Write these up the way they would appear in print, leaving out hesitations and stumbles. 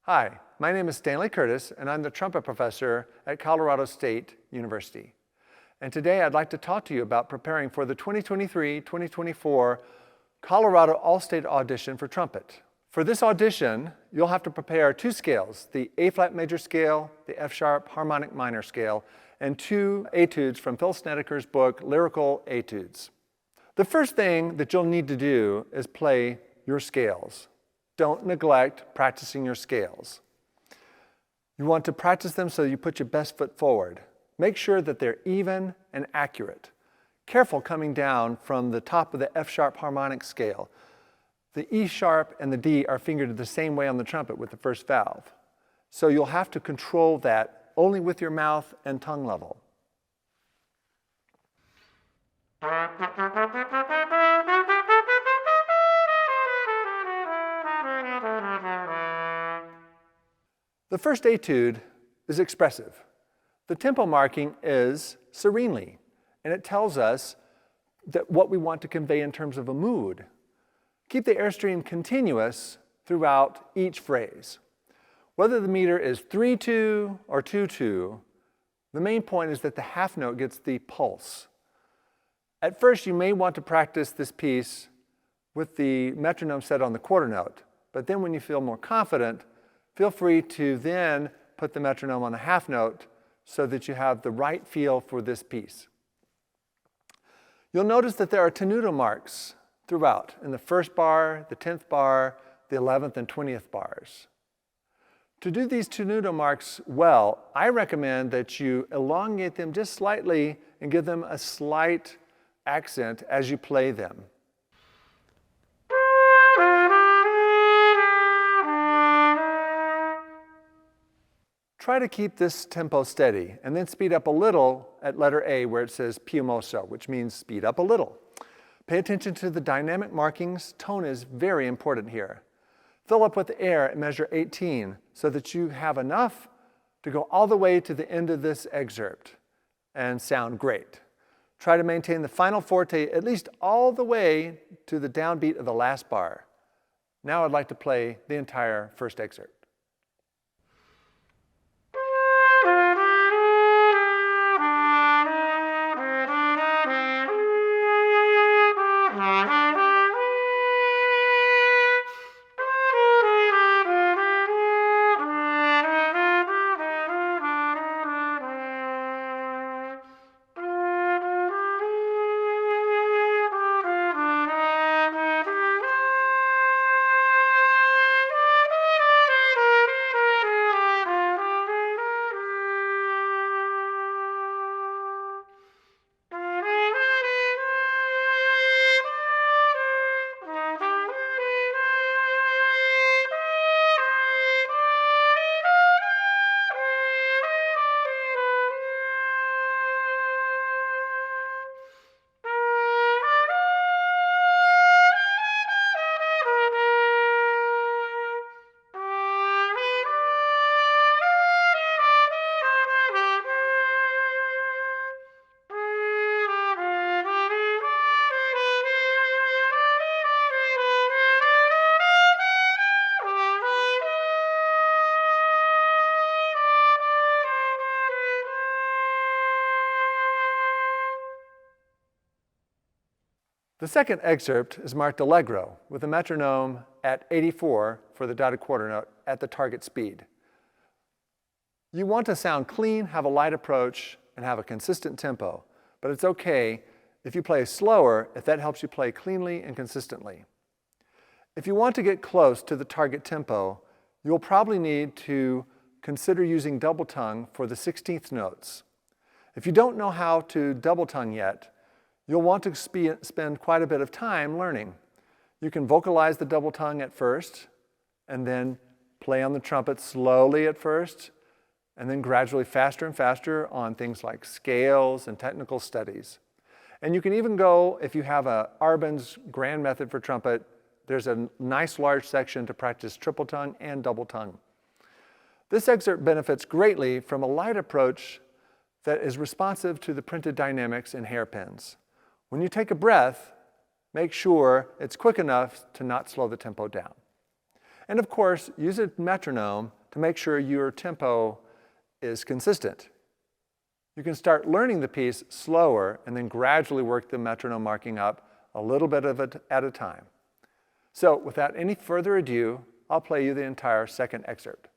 Hi, my name is Stanley Curtis, and I'm the trumpet professor at Colorado State University. And today I'd like to talk to you about preparing for the 2023-2024 Colorado All-State audition for trumpet. For this audition, you'll have to prepare two scales, the A-flat major scale, the F-sharp harmonic minor scale, and two etudes from Phil Snedeker's book, Lyrical Etudes. The first thing that you'll need to do is play your scales. Don't neglect practicing your scales. You want to practice them so you put your best foot forward. Make sure that they're even and accurate. Careful coming down from the top of the F-sharp harmonic scale. The E-sharp and the D are fingered the same way on the trumpet with the first valve. So you'll have to control that only with your mouth and tongue level. The first etude is expressive. The tempo marking is serenely, and it tells us that what we want to convey in terms of a mood. Keep the airstream continuous throughout each phrase. Whether the meter is 3-2 or 2-2, the main point is that the half note gets the pulse. At first, you may want to practice this piece with the metronome set on the quarter note, but then when you feel more confident, feel free to then put the metronome on the half note so that you have the right feel for this piece. You'll notice that there are tenuto marks throughout, in the first bar, the 10th bar, the 11th and 20th bars. To do these tenuto marks well, I recommend that you elongate them just slightly and give them a slight accent as you play them. Try to keep this tempo steady and then speed up a little at letter A where it says più mosso, which means speed up a little. Pay attention to the dynamic markings. Tone is very important here. Fill up with air at measure 18 so that you have enough to go all the way to the end of this excerpt and sound great. Try to maintain the final forte at least all the way to the downbeat of the last bar. Now I'd like to play the entire first excerpt. The second excerpt is marked allegro with the metronome at 84 for the dotted quarter note at the target speed. You want to sound clean, have a light approach, and have a consistent tempo, but it's okay if you play slower if that helps you play cleanly and consistently. If you want to get close to the target tempo, you'll probably need to consider using double tongue for the 16th notes. If you don't know how to double tongue yet, you'll want to spend quite a bit of time learning. You can vocalize the double tongue at first, and then play on the trumpet slowly at first, and then gradually faster and faster on things like scales and technical studies. And you can even go, if you have a Arbon's grand method for trumpet, there's a nice large section to practice triple tongue and double tongue. This excerpt benefits greatly from a light approach that is responsive to the printed dynamics in hairpins. When you take a breath, make sure it's quick enough to not slow the tempo down. And of course, use a metronome to make sure your tempo is consistent. You can start learning the piece slower and then gradually work the metronome marking up a little bit of it at a time. So without any further ado, I'll play you the entire second excerpt.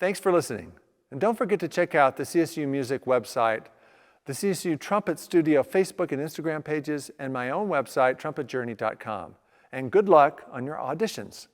Thanks for listening. And don't forget to check out the CSU Music website, the CSU Trumpet Studio Facebook and Instagram pages, and my own website, trumpetjourney.com. And good luck on your auditions.